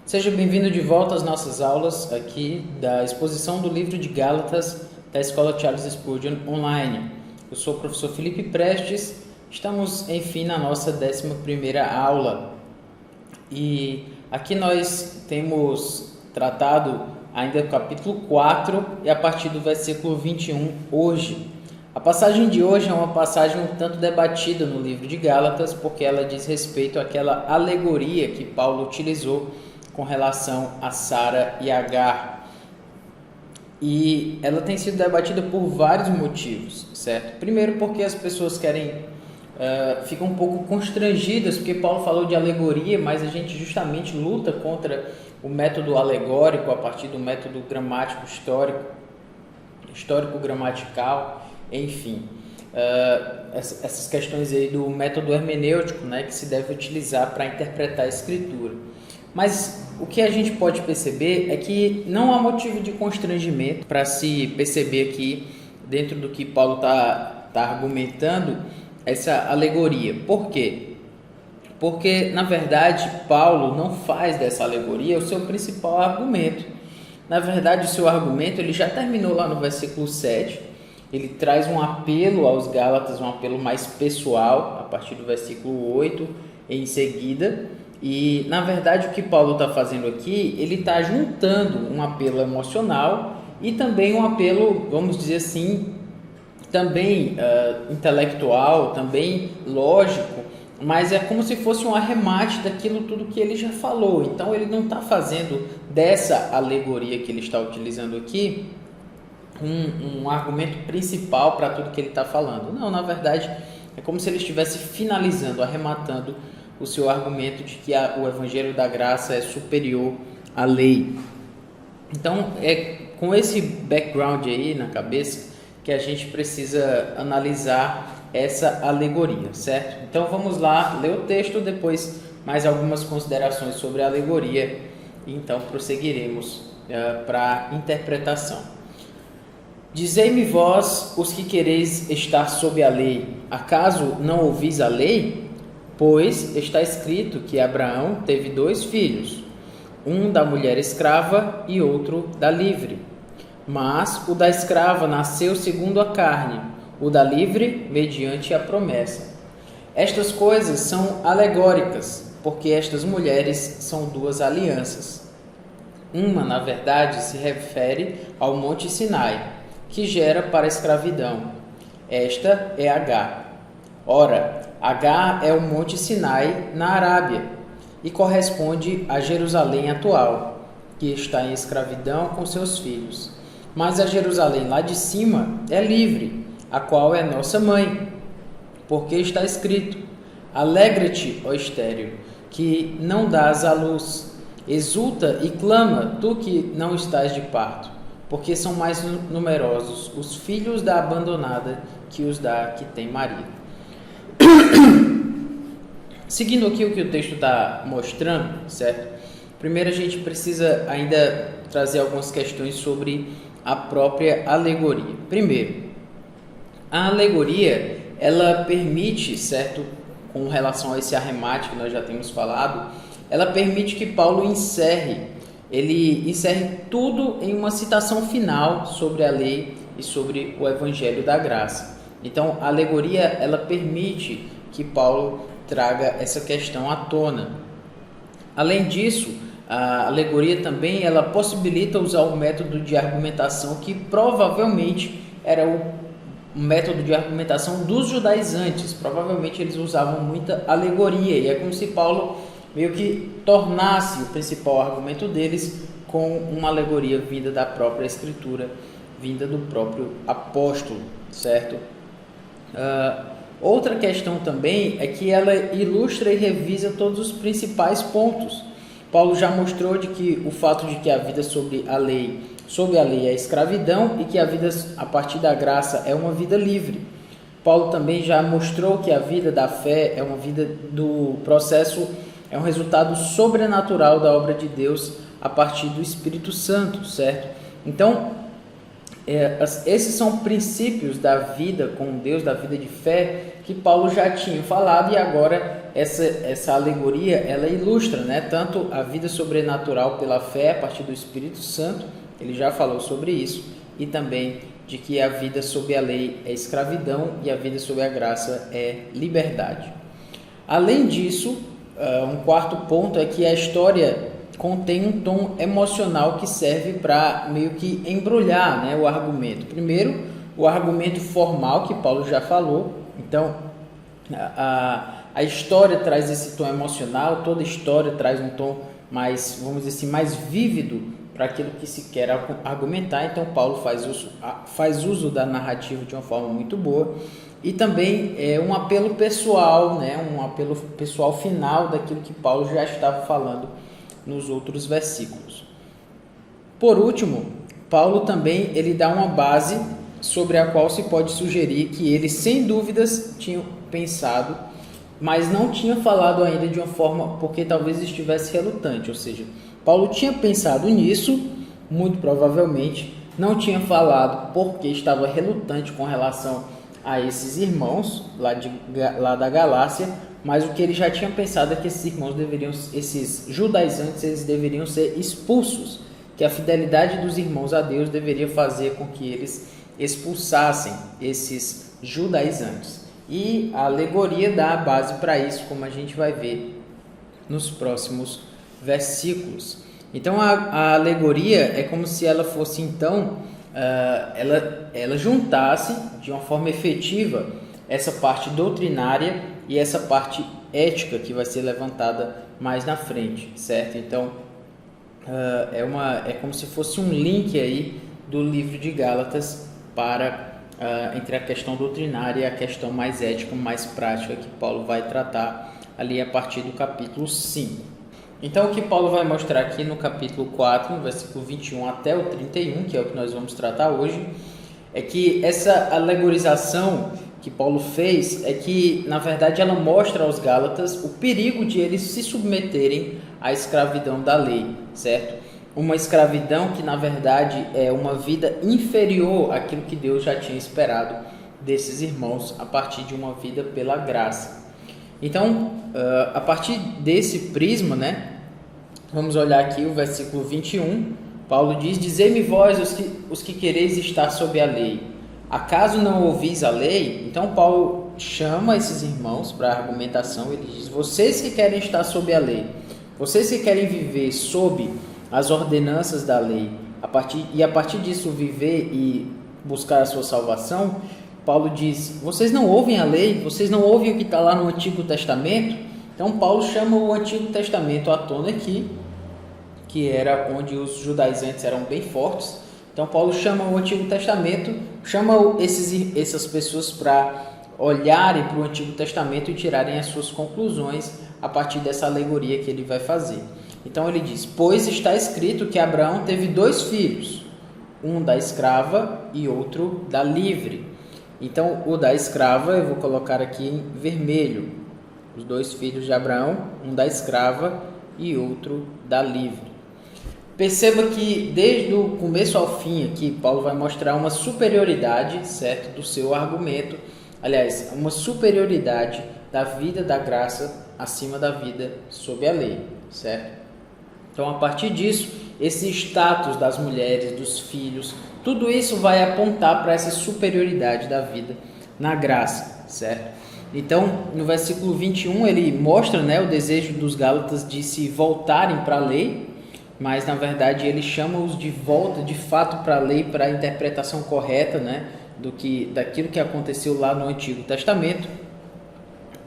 Seja bem-vindo de volta às nossas aulas aqui da exposição do livro de Gálatas da Escola Charles Spurgeon Online. Eu sou o professor Felipe Prestes, estamos enfim na nossa 11ª aula e aqui nós temos tratado ainda do capítulo 4 e a partir do versículo 21 hoje. A passagem de hoje é uma passagem um tanto debatida no livro de Gálatas porque ela diz respeito àquela alegoria que Paulo utilizou com relação a Sara e Agar. E ela tem sido debatida por vários motivos, certo? Primeiro porque as pessoas ficam um pouco constrangidas, porque Paulo falou de alegoria, mas a gente justamente luta contra o método alegórico a partir do método gramático histórico-gramatical, enfim. Essas questões aí do método hermenêutico, né, que se deve utilizar para interpretar a escritura. Mas o que a gente pode perceber é que não há motivo de constrangimento para se perceber aqui, dentro do que Paulo está argumentando, essa alegoria. Por quê? Porque, na verdade, Paulo não faz dessa alegoria o seu principal argumento. Na verdade, o seu argumento ele já terminou lá no versículo 7. Ele traz um apelo aos Gálatas, um apelo mais pessoal, a partir do versículo 8 em seguida. E, na verdade, o que Paulo está fazendo aqui, ele está juntando um apelo emocional e também um apelo, vamos dizer assim, também intelectual, também lógico, mas é como se fosse um arremate daquilo tudo que ele já falou. Então, ele não está fazendo dessa alegoria que ele está utilizando aqui um argumento principal para tudo que ele está falando. Não, na verdade, é como se ele estivesse finalizando, arrematando o seu argumento de que o Evangelho da Graça é superior à lei. Então, é com esse background aí na cabeça que a gente precisa analisar essa alegoria, certo? Então, vamos lá ler o texto, depois mais algumas considerações sobre a alegoria e então prosseguiremos para a interpretação. Dizei-me vós, os que quereis estar sob a lei, acaso não ouvis a lei? Pois está escrito que Abraão teve 2 filhos, um da mulher escrava e outro da livre. Mas o da escrava nasceu segundo a carne, o da livre mediante a promessa. Estas coisas são alegóricas, porque estas mulheres são 2 alianças. Uma, na verdade, se refere ao Monte Sinai, que gera para a escravidão. Esta é Agar. Ora, Agar é o Monte Sinai na Arábia e corresponde a Jerusalém atual, que está em escravidão com seus filhos. Mas a Jerusalém lá de cima é livre, a qual é nossa mãe, porque está escrito: Alegra-te, ó estéril, que não dás à luz. Exulta e clama, tu que não estás de parto, porque são mais numerosos os filhos da abandonada que os da que tem marido. Seguindo aqui o que o texto está mostrando, certo? Primeiro a gente precisa ainda trazer algumas questões sobre a própria alegoria. Primeiro, a alegoria, ela permite, certo? Com relação a esse arremate que nós já temos falado, ela permite que Paulo encerre tudo em uma citação final sobre a lei e sobre o Evangelho da Graça. Então, a alegoria, ela permite que Paulo traga essa questão à tona. Além disso, a alegoria também ela possibilita usar o método de argumentação que provavelmente era o método de argumentação dos judaizantes. Provavelmente eles usavam muita alegoria e é como se Paulo meio que tornasse o principal argumento deles com uma alegoria vinda da própria Escritura, vinda do próprio apóstolo, certo? Outra questão também é que ela ilustra e revisa todos os principais pontos. Paulo já mostrou de que o fato de que a vida sob a lei é escravidão e que a vida a partir da graça é uma vida livre. Paulo também já mostrou que a vida da fé é uma vida do processo, é um resultado sobrenatural da obra de Deus a partir do Espírito Santo, certo? Então, esses são princípios da vida com Deus, da vida de fé, que Paulo já tinha falado e agora essa alegoria, ela ilustra, né, tanto a vida sobrenatural pela fé a partir do Espírito Santo, ele já falou sobre isso, e também de que a vida sob a lei é escravidão e a vida sob a graça é liberdade. Além disso, um quarto ponto é que a história contém um tom emocional que serve para meio que embrulhar, né, o argumento. Primeiro, o argumento formal, que Paulo já falou. Então, a história traz esse tom emocional, toda história traz um tom mais, vamos dizer assim, mais vívido para aquilo que se quer argumentar. Então, Paulo faz uso da narrativa de uma forma muito boa. E também é um apelo pessoal, né, um apelo pessoal final daquilo que Paulo já estava falando nos outros versículos. Por último, Paulo também ele dá uma base sobre a qual se pode sugerir que ele, sem dúvidas, tinha pensado, mas não tinha falado ainda de uma forma, porque talvez estivesse relutante, ou seja, Paulo tinha pensado nisso, muito provavelmente, não tinha falado porque estava relutante com relação a esses irmãos lá da Galácia, mas o que ele já tinha pensado é que esses irmãos esses judaizantes, eles deveriam ser expulsos, que a fidelidade dos irmãos a Deus deveria fazer com que eles expulsassem esses judaizantes. E a alegoria dá a base para isso, como a gente vai ver nos próximos versículos. Então a alegoria é como se ela fosse então, ela juntasse de uma forma efetiva essa parte doutrinária e essa parte ética que vai ser levantada mais na frente, certo? Então é como se fosse um link aí do livro de Gálatas para entre a questão doutrinária e a questão mais ética, mais prática que Paulo vai tratar ali a partir do capítulo 5. Então, o que Paulo vai mostrar aqui no capítulo 4, no versículo 21 até o 31, que é o que nós vamos tratar hoje, é que essa alegorização que Paulo fez é que, na verdade, ela mostra aos Gálatas o perigo de eles se submeterem à escravidão da lei, certo? Uma escravidão que, na verdade, é uma vida inferior àquilo que Deus já tinha esperado desses irmãos a partir de uma vida pela graça. Então, a partir desse prisma, né, vamos olhar aqui o versículo 21. Paulo diz: Dizei-me vós, os que quereis estar sob a lei, acaso não ouvis a lei? Então, Paulo chama esses irmãos para a argumentação. Ele diz: vocês que querem estar sob a lei, vocês que querem viver sob as ordenanças da lei, a partir disso viver e buscar a sua salvação, Paulo diz: vocês não ouvem a lei? Vocês não ouvem o que está lá no Antigo Testamento? Então Paulo chama o Antigo Testamento à tona aqui, que era onde os judaizantes eram bem fortes. Então Paulo chama o Antigo Testamento, chama essas pessoas para olharem para o Antigo Testamento e tirarem as suas conclusões a partir dessa alegoria que ele vai fazer. Então ele diz: pois está escrito que Abraão teve 2 filhos, um da escrava e outro da livre. Então o da escrava eu vou colocar aqui em vermelho, os 2 filhos de Abraão, um da escrava e outro da livre. Perceba que desde o começo ao fim aqui, Paulo vai mostrar uma superioridade, certo, do seu argumento, aliás, uma superioridade da vida da graça acima da vida sob a lei, certo? Então, a partir disso, esse status das mulheres, dos filhos, tudo isso vai apontar para essa superioridade da vida na graça, certo? Então, no versículo 21, ele mostra, né, o desejo dos Gálatas de se voltarem para a lei, mas, na verdade, ele chama-os de volta, de fato, para a lei, para a interpretação correta, né, daquilo que aconteceu lá no Antigo Testamento.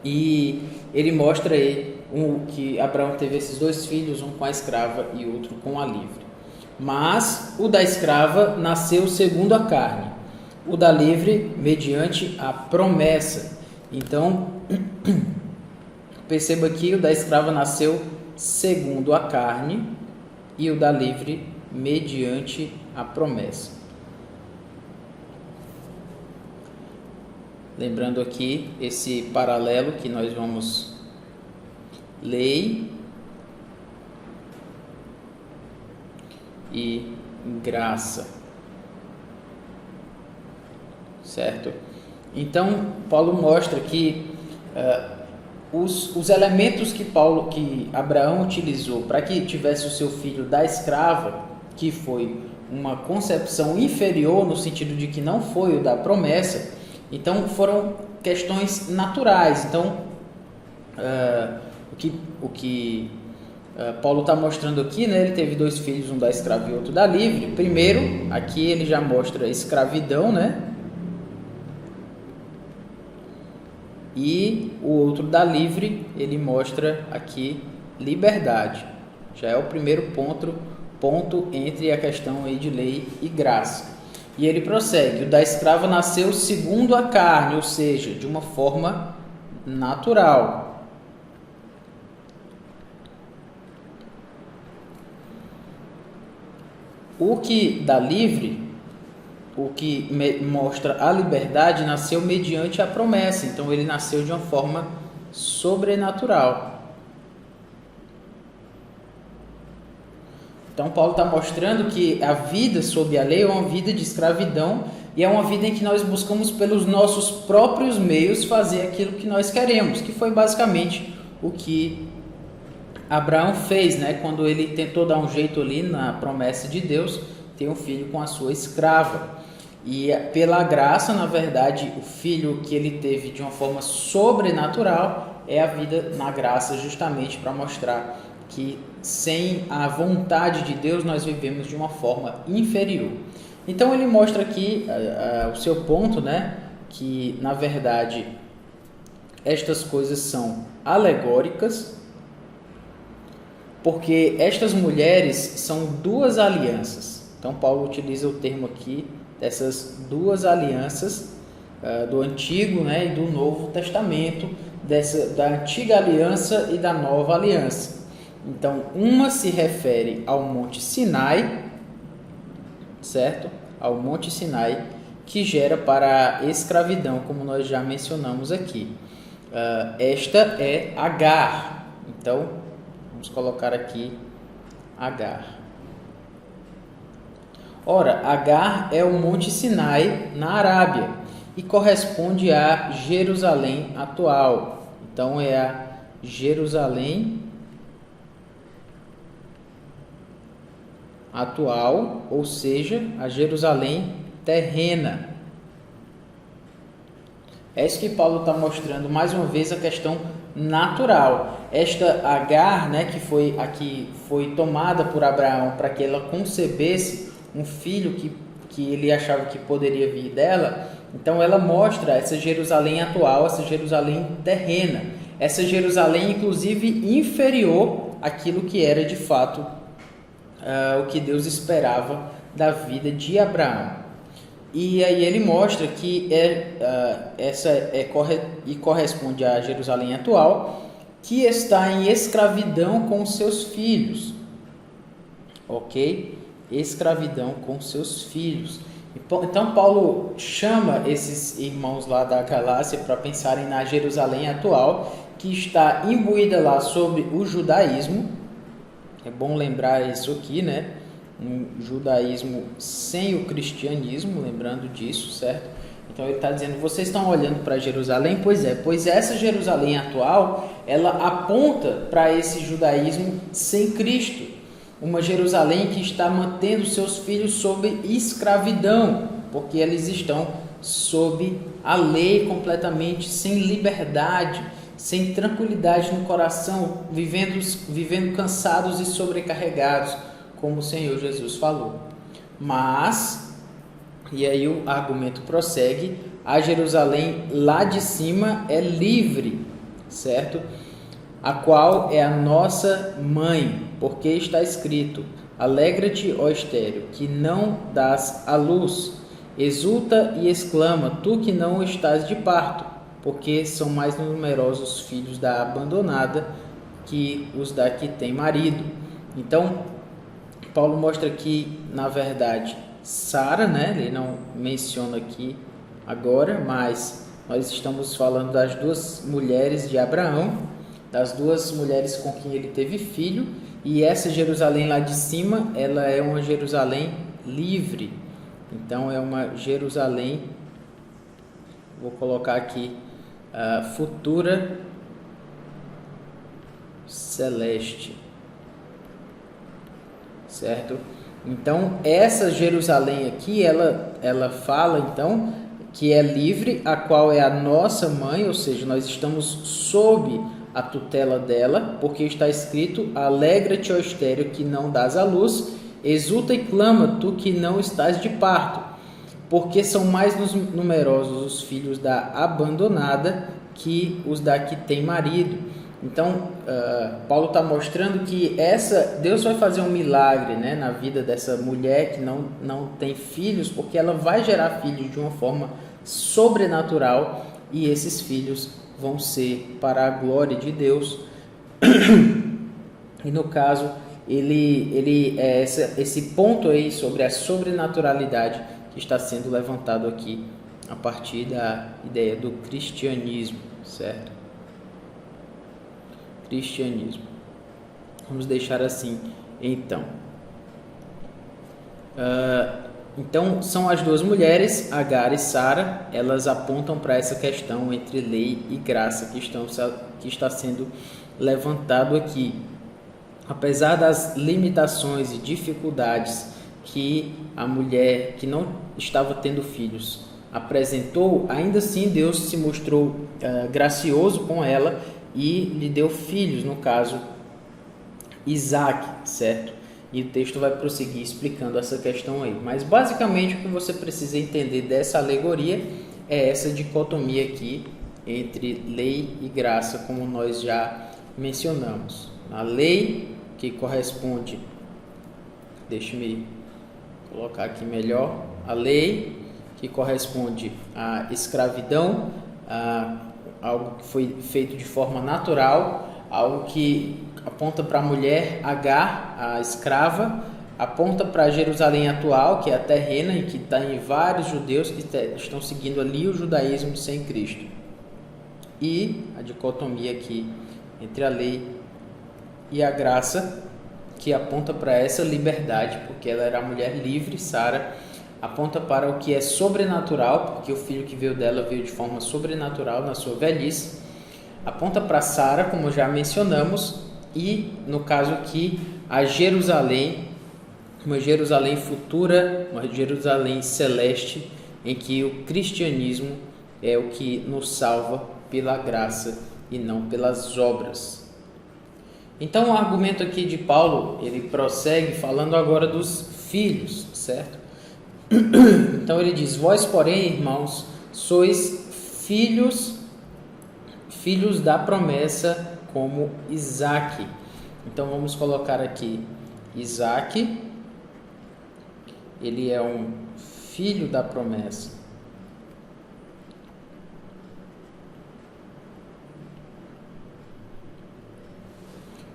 E ele mostra aí que Abraão teve esses 2 filhos, um com a escrava e outro com a livre. Mas o da escrava nasceu segundo a carne, o da livre mediante a promessa. Então, perceba que o da escrava nasceu segundo a carne e o da livre mediante a promessa. Lembrando aqui esse paralelo que nós vamos lei e graça, certo? Então Paulo mostra que os elementos que Abraão utilizou para que tivesse o seu filho da escrava, que foi uma concepção inferior no sentido de que não foi o da promessa, então foram questões naturais. Então, o que Paulo está mostrando aqui, né? Ele teve 2 filhos, um da escrava e outro da livre. Primeiro, aqui ele já mostra escravidão, né? E o outro da livre, ele mostra aqui liberdade. Já é o primeiro ponto entre a questão aí de lei e graça. E ele prossegue: o da escrava nasceu segundo a carne, ou seja, de uma forma natural. O que dá livre, o que mostra a liberdade, nasceu mediante a promessa. Então ele nasceu de uma forma sobrenatural. Então Paulo está mostrando que a vida sob a lei é uma vida de escravidão e é uma vida em que nós buscamos pelos nossos próprios meios fazer aquilo que nós queremos, que foi basicamente o que Abraão fez, né? Quando ele tentou dar um jeito ali na promessa de Deus, ter um filho com a sua escrava. E pela graça, na verdade, o filho que ele teve de uma forma sobrenatural é a vida na graça, justamente para mostrar que sem a vontade de Deus nós vivemos de uma forma inferior. Então ele mostra aqui o seu ponto, né? Que na verdade estas coisas são alegóricas, porque estas mulheres são 2 alianças. Então Paulo utiliza o termo aqui dessas 2 alianças do Antigo, né, e do Novo Testamento, da Antiga Aliança e da Nova Aliança. Então uma se refere ao Monte Sinai, certo? Ao Monte Sinai, que gera para a escravidão, como nós já mencionamos aqui. Esta é Agar. Então vamos colocar aqui Agar. Ora, Agar é o Monte Sinai na Arábia e corresponde a Jerusalém atual. Então é a Jerusalém atual, ou seja, a Jerusalém terrena. É isso que Paulo está mostrando mais uma vez, a questão natural. Esta Agar, né, que foi tomada por Abraão para que ela concebesse um filho que ele achava que poderia vir dela. Então ela mostra essa Jerusalém atual, essa Jerusalém terrena, essa Jerusalém inclusive inferior àquilo que era de fato o que Deus esperava da vida de Abraão. E aí ele mostra que corresponde à Jerusalém atual, que está em escravidão com seus filhos. Ok? Escravidão com seus filhos. Então Paulo chama esses irmãos lá da Galácia para pensarem na Jerusalém atual, que está imbuída lá sobre o judaísmo. É bom lembrar isso aqui, né? Um judaísmo sem o cristianismo, lembrando disso, certo? Então ele está dizendo: vocês estão olhando para Jerusalém? Pois essa Jerusalém atual, ela aponta para esse judaísmo sem Cristo. Uma Jerusalém que está mantendo seus filhos sob escravidão, porque eles estão sob a lei completamente, sem liberdade, sem tranquilidade no coração, vivendo cansados e sobrecarregados, como o Senhor Jesus falou. Mas, e aí o argumento prossegue, a Jerusalém lá de cima é livre, certo? A qual é a nossa mãe, porque está escrito: alegra-te, ó estéril, que não dás à luz, exulta e exclama, tu que não estás de parto, porque são mais numerosos os filhos da abandonada que os da que tem marido. Então, Paulo mostra que, na verdade, Sara, né? Ele não menciona aqui agora, mas nós estamos falando das 2 mulheres de Abraão, das 2 mulheres com quem ele teve filho, e essa Jerusalém lá de cima, ela é uma Jerusalém livre. Então, é uma Jerusalém, vou colocar aqui, futura celeste, certo? Então, essa Jerusalém aqui, ela fala, então, que é livre, a qual é a nossa mãe, ou seja, nós estamos sob a tutela dela, porque está escrito: alegra-te, ó estéril, que não dás à luz, exulta e clama, tu que não estás de parto, porque são mais numerosos os filhos da abandonada que os da que tem marido. Então, Paulo está mostrando que Deus vai fazer um milagre, né, na vida dessa mulher que não tem filhos, porque ela vai gerar filhos de uma forma sobrenatural, e esses filhos vão ser para a glória de Deus. E no caso, ele é esse ponto aí sobre a sobrenaturalidade que está sendo levantado aqui a partir da ideia do cristianismo, certo? Cristianismo. Vamos deixar assim, então. Então, são as duas mulheres, Agar e Sara, elas apontam para essa questão entre lei e graça que está sendo levantado aqui. Apesar das limitações e dificuldades que a mulher que não estava tendo filhos apresentou, ainda assim Deus se mostrou gracioso com ela e lhe deu filhos, no caso Isaac, certo? E o texto vai prosseguir explicando essa questão aí. Mas basicamente o que você precisa entender dessa alegoria é essa dicotomia aqui entre lei e graça, como nós já mencionamos. A lei, que corresponde, deixe-me colocar aqui melhor, a lei que corresponde à escravidão, a algo que foi feito de forma natural, algo que aponta para a mulher Agar, a escrava, aponta para Jerusalém atual, que é a terrena, e que está em vários judeus que estão seguindo ali o judaísmo sem Cristo. E a dicotomia aqui entre a lei e a graça, que aponta para essa liberdade, porque ela era a mulher livre. Sara aponta para o que é sobrenatural, porque o filho que veio dela veio de forma sobrenatural na sua velhice. Aponta para Sara, como já mencionamos, e no caso aqui a Jerusalém, uma Jerusalém futura, uma Jerusalém celeste, em que o cristianismo é o que nos salva pela graça e não pelas obras. Então o argumento aqui de Paulo, ele prossegue falando agora dos filhos, certo? Então ele diz: vós, porém, irmãos, sois filhos da promessa, como Isaac. Então vamos colocar aqui Isaac, ele é um filho da promessa.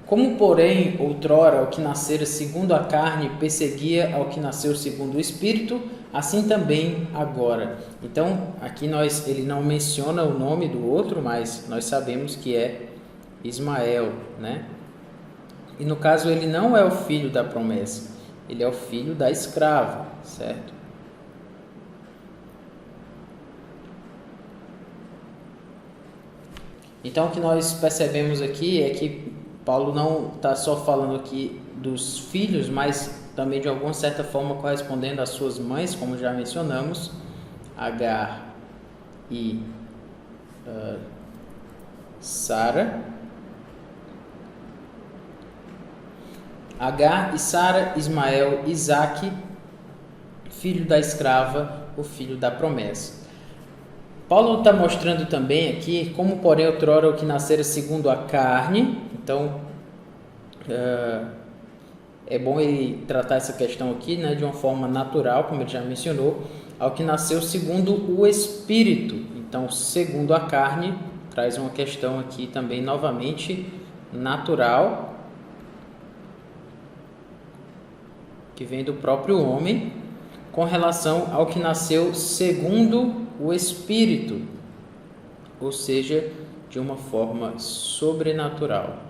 Como, porém, outrora o que nascera segundo a carne perseguia ao que nasceu segundo o Espírito, assim também agora. Então, aqui ele não menciona o nome do outro, mas nós sabemos que é Ismael, né? E no caso ele não é o filho da promessa, ele é o filho da escrava, certo? Então, o que nós percebemos aqui é que Paulo não está só falando aqui dos filhos, mas também de alguma certa forma correspondendo às suas mães, como já mencionamos, Agar e Sara. Agar e Sara, Ismael, Isaac, filho da escrava, o filho da promessa. Paulo está mostrando também aqui como, porém, outrora o que nascera segundo a carne. Então, é bom ele tratar essa questão aqui, né, de uma forma natural, como ele já mencionou, ao que nasceu segundo o Espírito. Então, segundo a carne, traz uma questão aqui também novamente natural, que vem do próprio homem, com relação ao que nasceu segundo o Espírito, ou seja, de uma forma sobrenatural.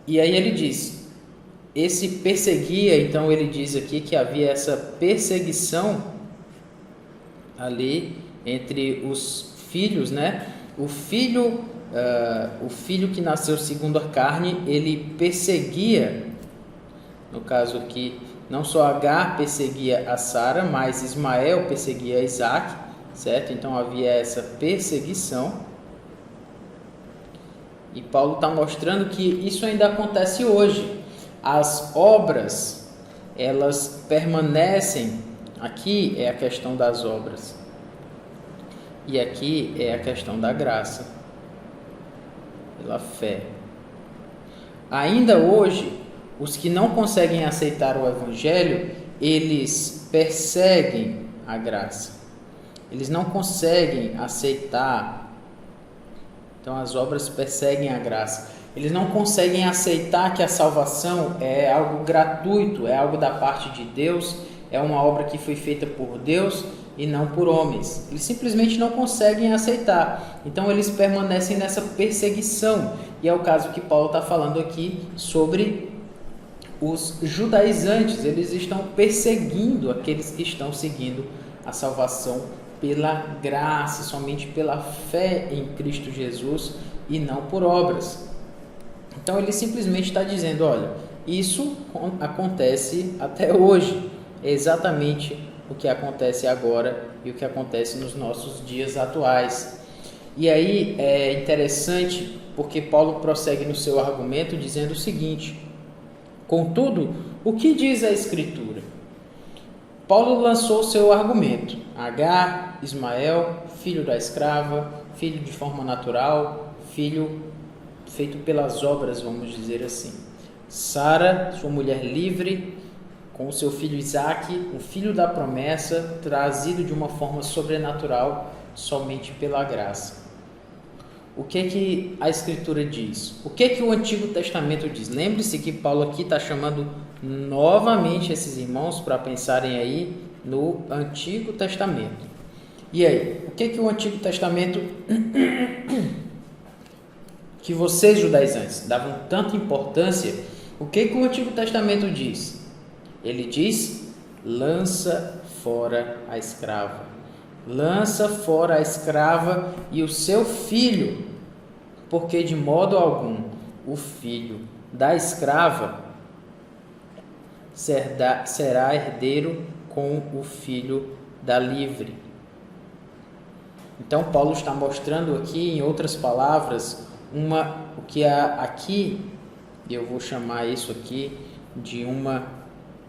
E aí ele diz, esse perseguia, então ele diz aqui que havia essa perseguição ali entre os filhos, né? O filho que nasceu segundo a carne, ele perseguia, no caso aqui, não só Agar perseguia a Sara, mas Ismael perseguia Isaac, certo? Então havia essa perseguição. E Paulo está mostrando que isso ainda acontece hoje. As obras, elas permanecem. Aqui é a questão das obras. E aqui é a questão da graça, pela fé. Ainda hoje, os que não conseguem aceitar o Evangelho, eles perseguem a graça. Eles não conseguem aceitar. Então as obras perseguem a graça. Eles não conseguem aceitar que a salvação é algo gratuito, é algo da parte de Deus, é uma obra que foi feita por Deus e não por homens. Eles simplesmente não conseguem aceitar. Então eles permanecem nessa perseguição. E é o caso que Paulo está falando aqui sobre os judaizantes. Eles estão perseguindo aqueles que estão seguindo a salvação pela graça, somente pela fé em Cristo Jesus e não por obras. Então ele simplesmente está dizendo, olha, isso acontece até hoje, é exatamente o que acontece agora e o que acontece nos nossos dias atuais. E aí é interessante porque Paulo prossegue no seu argumento dizendo o seguinte: contudo, o que diz a Escritura? Paulo lançou o seu argumento. Agar, Ismael, filho da escrava, filho de forma natural, filho feito pelas obras, vamos dizer assim. Sara, sua mulher livre, com o seu filho Isaac, o filho da promessa, trazido de uma forma sobrenatural, somente pela graça. O que a Escritura diz? O que o Antigo Testamento diz? Lembre-se que Paulo aqui está chamando novamente esses irmãos para pensarem aí no Antigo Testamento. E aí, o que o Antigo Testamento, que vocês judaizantes davam tanta importância, o que o Antigo Testamento diz? Ele diz, lança fora a escrava. Lança fora a escrava e o seu filho, porque de modo algum o filho da escrava será herdeiro com o filho da livre. Então Paulo está mostrando aqui, em outras palavras, o que aqui, eu vou chamar isso aqui de uma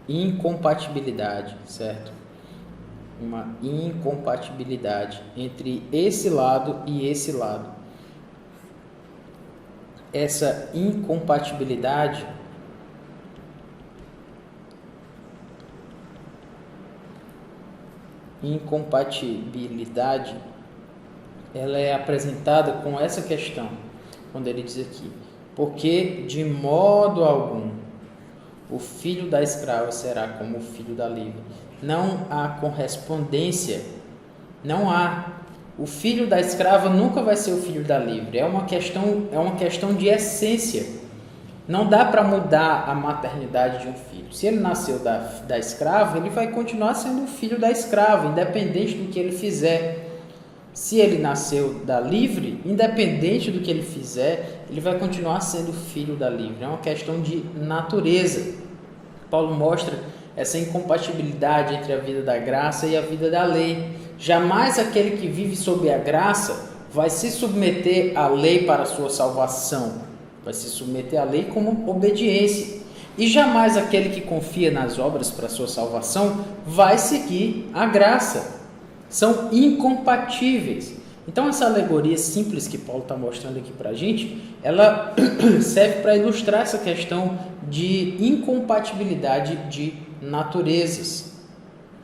incompatibilidade, certo? Uma incompatibilidade entre esse lado e esse lado. Essa incompatibilidade ela é apresentada com essa questão, quando ele diz aqui, porque de modo algum o filho da escrava será como o filho da livre. Não há correspondência, não há. O filho da escrava nunca vai ser o filho da livre. É uma questão de essência. Não dá para mudar a maternidade de um filho. Se ele nasceu da escrava, ele vai continuar sendo o filho da escrava, independente do que ele fizer. Se ele nasceu da livre, independente do que ele fizer, ele vai continuar sendo filho da livre. É uma questão de natureza. Paulo mostra essa incompatibilidade entre a vida da graça e a vida da lei. Jamais aquele que vive sob a graça vai se submeter à lei para a sua salvação. Vai se submeter à lei como obediência. E jamais aquele que confia nas obras para a sua salvação vai seguir a graça. São incompatíveis. Então essa alegoria simples que Paulo está mostrando aqui para a gente, ela serve para ilustrar essa questão de incompatibilidade de naturezas.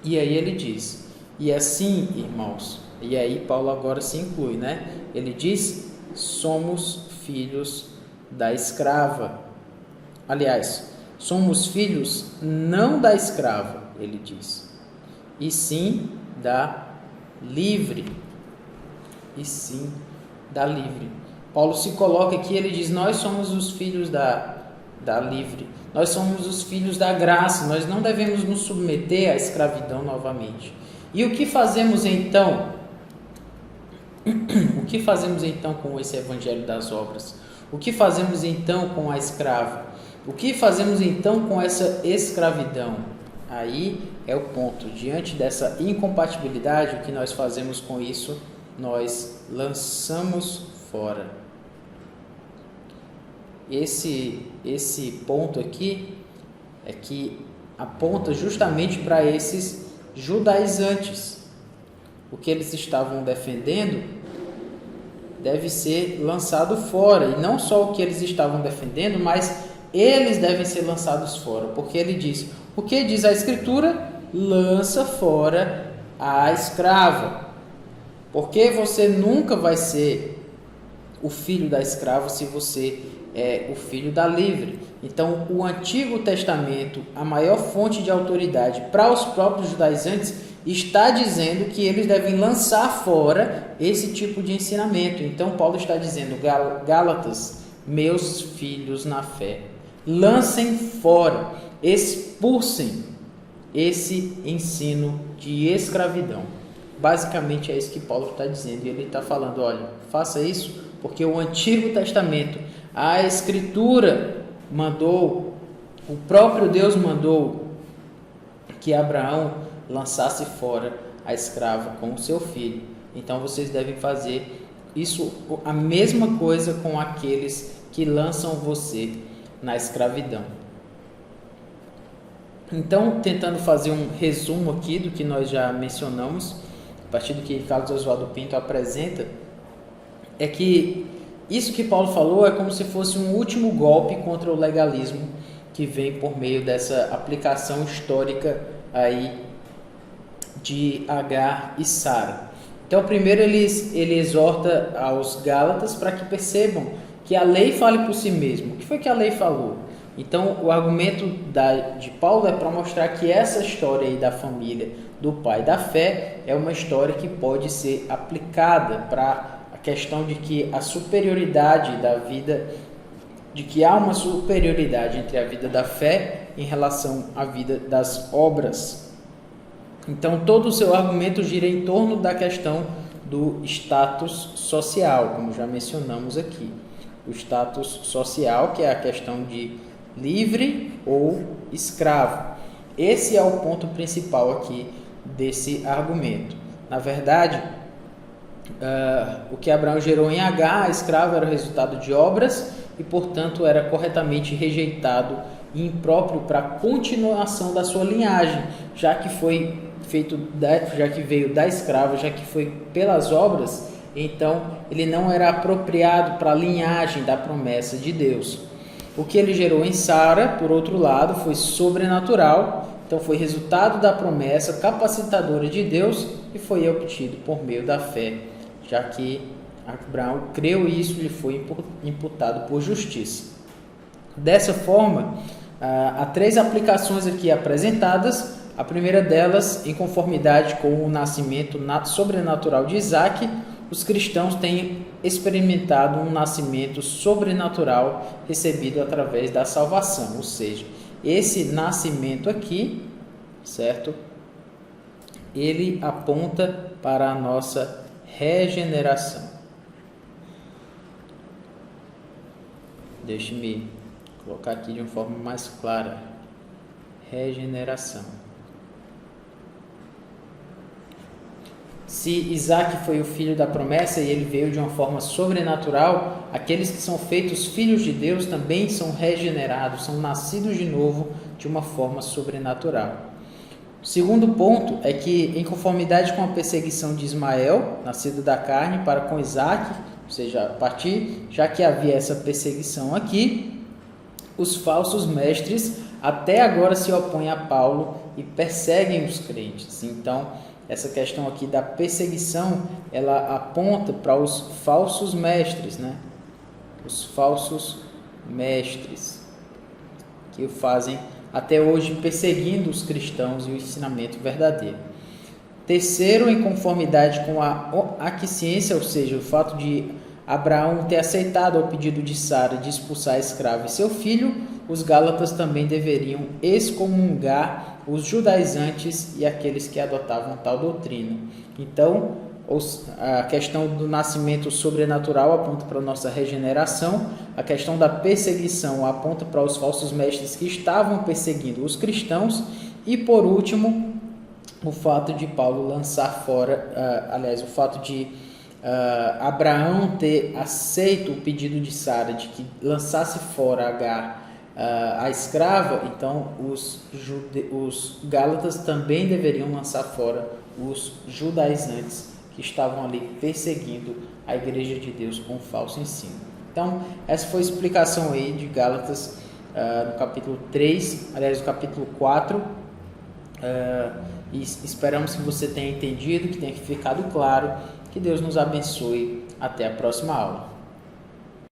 E aí ele diz, e assim, irmãos, e aí Paulo agora se inclui, né? Ele diz, somos filhos da escrava. Aliás, somos filhos não da escrava, ele diz, e sim da livre. E sim da livre. Paulo se coloca aqui, ele diz, nós somos os filhos da livre. Nós somos os filhos da graça. Nós não devemos nos submeter à escravidão novamente. E o que fazemos então? O que fazemos então com esse evangelho das obras? O que fazemos então com a escrava? O que fazemos então com essa escravidão? Aí é o ponto. Diante dessa incompatibilidade, o que nós fazemos com isso? Nós lançamos fora. Esse ponto aqui é que aponta justamente para esses judaizantes. O que eles estavam defendendo deve ser lançado fora. E não só o que eles estavam defendendo, mas eles devem ser lançados fora. Porque ele diz, o que diz a Escritura? Lança fora a escrava. Porque você nunca vai ser o filho da escrava se você é o filho da livre. Então, o Antigo Testamento, a maior fonte de autoridade para os próprios judaizantes, está dizendo que eles devem lançar fora esse tipo de ensinamento. Então, Paulo está dizendo, Gálatas, meus filhos na fé, lancem fora, expulsem esse ensino de escravidão. Basicamente é isso que Paulo está dizendo. E ele está falando, olha, faça isso, porque o Antigo Testamento, a Escritura mandou, o próprio Deus mandou que Abraão lançasse fora a escrava com o seu filho. Então vocês devem fazer isso, a mesma coisa com aqueles que lançam você na escravidão. Então, tentando fazer um resumo aqui do que nós já mencionamos, a partir do que Carlos Oswaldo Pinto apresenta, é que isso que Paulo falou é como se fosse um último golpe contra o legalismo que vem por meio dessa aplicação histórica aí de Agar e Sara. Então, primeiro ele exorta aos Gálatas para que percebam que a lei fale por si mesmo. O que foi que a lei falou? Então, o argumento de Paulo é para mostrar que essa história aí da família do pai da fé é uma história que pode ser aplicada para a questão de que a superioridade da vida, de que há uma superioridade entre a vida da fé em relação à vida das obras. Então, todo o seu argumento gira em torno da questão do status social, como já mencionamos aqui. O status social, que é a questão de livre ou escravo. Esse é o ponto principal aqui desse argumento. Na verdade, o que Abraão gerou em Agar, a escrava, era o resultado de obras e, portanto, era corretamente rejeitado e impróprio para a continuação da sua linhagem, já que veio da escrava, já que foi pelas obras, então ele não era apropriado para a linhagem da promessa de Deus. O que ele gerou em Sara, por outro lado, foi sobrenatural, então foi resultado da promessa capacitadora de Deus e foi obtido por meio da fé, já que Abraão creu e isso lhe foi imputado por justiça. Dessa forma, há três aplicações aqui apresentadas. A primeira delas, em conformidade com o nascimento sobrenatural de Isaac, os cristãos têm experimentado um nascimento sobrenatural recebido através da salvação, ou seja, esse nascimento aqui, certo? Ele aponta para a nossa regeneração. Deixe-me colocar aqui de uma forma mais clara. Regeneração. Se Isaac foi o filho da promessa e ele veio de uma forma sobrenatural, aqueles que são feitos filhos de Deus também são regenerados, são nascidos de novo de uma forma sobrenatural. O segundo ponto é que, em conformidade com a perseguição de Ismael, nascido da carne, para com Isaac, ou seja, a partir, já que havia essa perseguição aqui, os falsos mestres até agora se opõem a Paulo e perseguem os crentes. Então, essa questão aqui da perseguição, ela aponta para os falsos mestres, né? Os falsos mestres que o fazem até hoje perseguindo os cristãos e o ensinamento verdadeiro. Terceiro, em conformidade com a aquiescência, ou seja, o fato de Abraão ter aceitado ao pedido de Sara de expulsar a escrava e seu filho, os gálatas também deveriam excomungar os judaizantes e aqueles que adotavam tal doutrina. Então, a questão do nascimento sobrenatural aponta para a nossa regeneração, a questão da perseguição aponta para os falsos mestres que estavam perseguindo os cristãos, e por último, o fato de Paulo lançar fora, o fato de Abraão ter aceito o pedido de Sara de que lançasse fora Agar, a escrava. Então os gálatas também deveriam lançar fora os judaizantes que estavam ali perseguindo a igreja de Deus com falso ensino. Então essa foi a explicação aí de Gálatas no capítulo 3, no capítulo 4, e esperamos que você tenha entendido, que tenha ficado claro. Que Deus nos abençoe. Até a próxima aula.